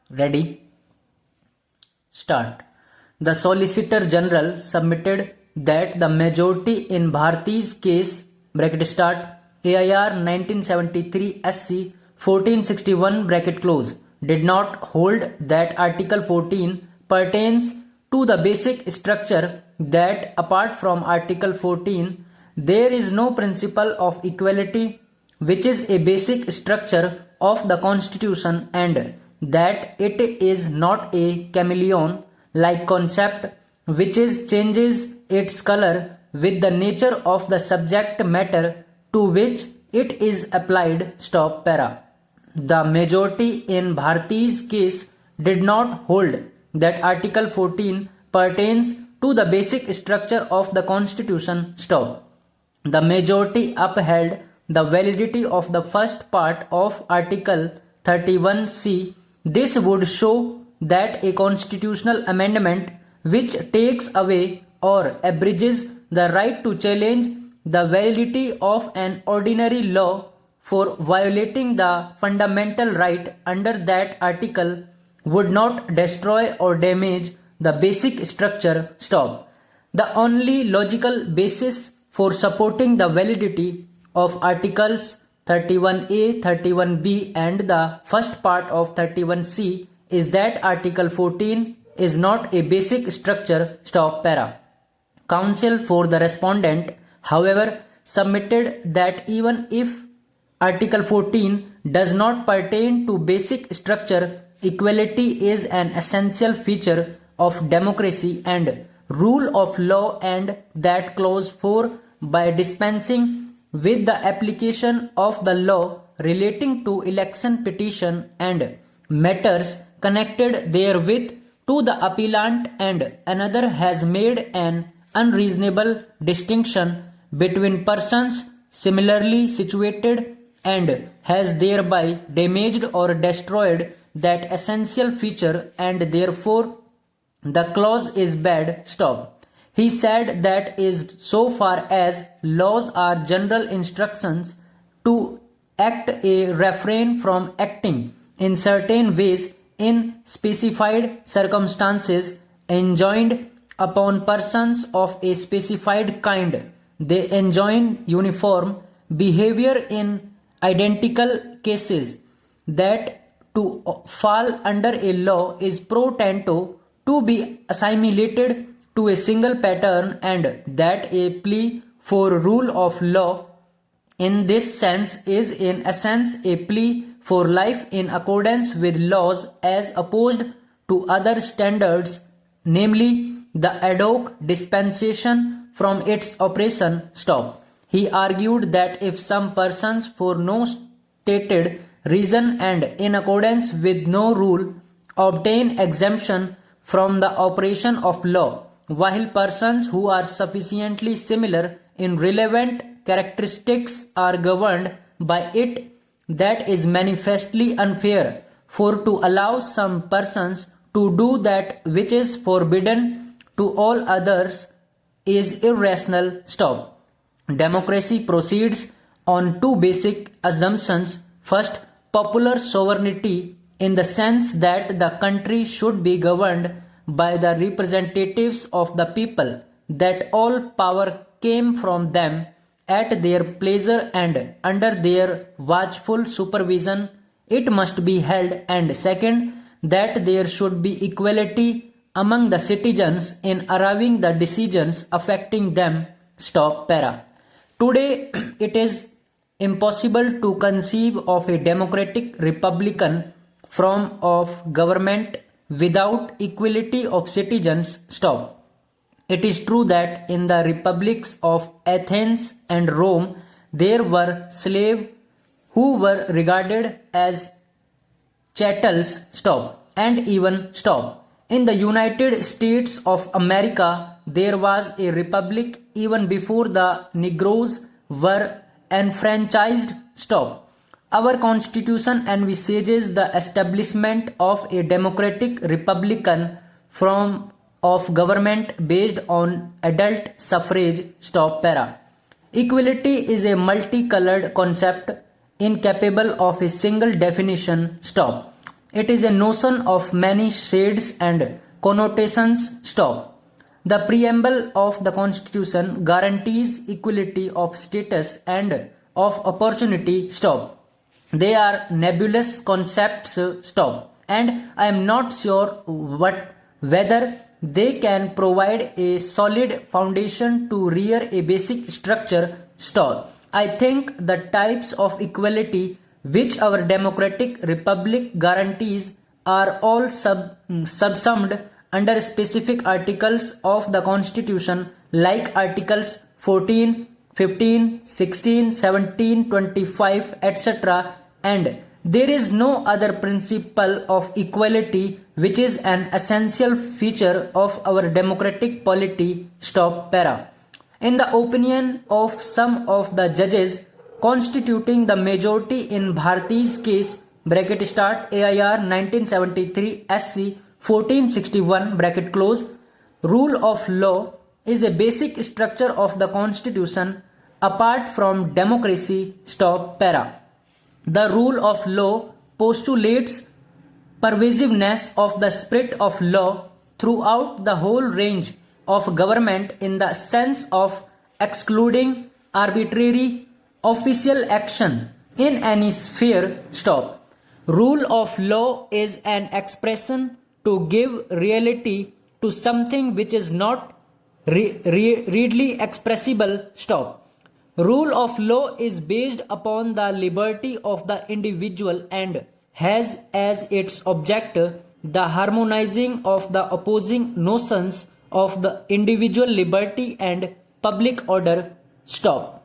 Ready? Start. The Solicitor General submitted that the majority in Bharti's case bracket start AIR 1973 SC 1461 bracket close did not hold that Article 14 pertains to the basic structure, that apart from Article 14 there is no principle of equality which is a basic structure of the Constitution, and that it is not a chameleon like concept which is changes its color with the nature of the subject matter to which it is applied. Stop para. The majority in Bharti's case did not hold that Article 14 pertains to the basic structure of the Constitution. Stop. The majority upheld the validity of the first part of Article 31C. This would show that a constitutional amendment which takes away or abridges the right to challenge the validity of an ordinary law for violating the fundamental right under that article would not destroy or damage the basic structure. Stop. The only logical basis for supporting the validity of Articles 31A, 31B and the first part of 31C is that Article 14 is not a basic structure. Stop para. Counsel for the respondent, however, submitted that even if Article 14 does not pertain to basic structure, equality is an essential feature of democracy and rule of law, and that clause 4, by dispensing with the application of the law relating to election petition and matters connected therewith to the appellant, and another has made an unreasonable distinction between persons similarly situated and has thereby damaged or destroyed that essential feature, and therefore the clause is bad. Stop. He said that is so far as laws are general instructions to act, a refrain from acting in certain ways in specified circumstances enjoined upon persons of a specified kind. They enjoin uniform behavior in identical cases. That to fall under a law is pro tanto to be assimilated to a single pattern, and that a plea for rule of law in this sense is in essence a plea for life in accordance with laws as opposed to other standards, namely the ad hoc dispensation from its operation. Stop. He argued that if some persons for no stated reason and in accordance with no rule obtain exemption from the operation of law, while persons who are sufficiently similar in relevant characteristics are governed by it, that is manifestly unfair, for to allow some persons to do that which is forbidden to all others is irrational. Stop. Democracy proceeds on two basic assumptions. First, popular sovereignty in the sense that the country should be governed by the representatives of the people, that all power came from them at their pleasure and under their watchful supervision it must be held, and second, that there should be equality among the citizens in arriving the decisions affecting them. Stop para. Today it is impossible to conceive of a democratic republican form of government without equality of citizens. Stop. It is true that in the republics of Athens and Rome there were slaves who were regarded as chattels. Stop. And even stop. In the United States of America there was a republic even before the Negroes were enfranchised. Stop. Our Constitution envisages the establishment of a democratic republican form of government based on adult suffrage. Stop para. Equality is a multicolored concept incapable of a single definition. Stop. It is a notion of many shades and connotations. Stop. The preamble of the Constitution guarantees equality of status and of opportunity. Stop. They are nebulous concepts. Stop. And I am not sure whether they can provide a solid foundation to rear a basic structure. Stop. I think the types of equality which our democratic republic guarantees are all subsumed under specific articles of the Constitution like Articles 14, 15, 16, 17, 25, etc. And there is no other principle of equality which is an essential feature of our democratic polity. Stop. Para. In the opinion of some of the judges constituting the majority in Bharti's case, bracket start, AIR 1973 SC 1461 bracket close, rule of law is a basic structure of the Constitution apart from democracy. Stop. Para. The rule of law postulates pervasiveness of the spirit of law throughout the whole range of government in the sense of excluding arbitrary official action in any sphere. Stop. Rule of law is an expression to give reality to something which is not readily expressible. Stop. Rule of law is based upon the liberty of the individual and has as its object the harmonizing of the opposing notions of the individual liberty and public order. Stop.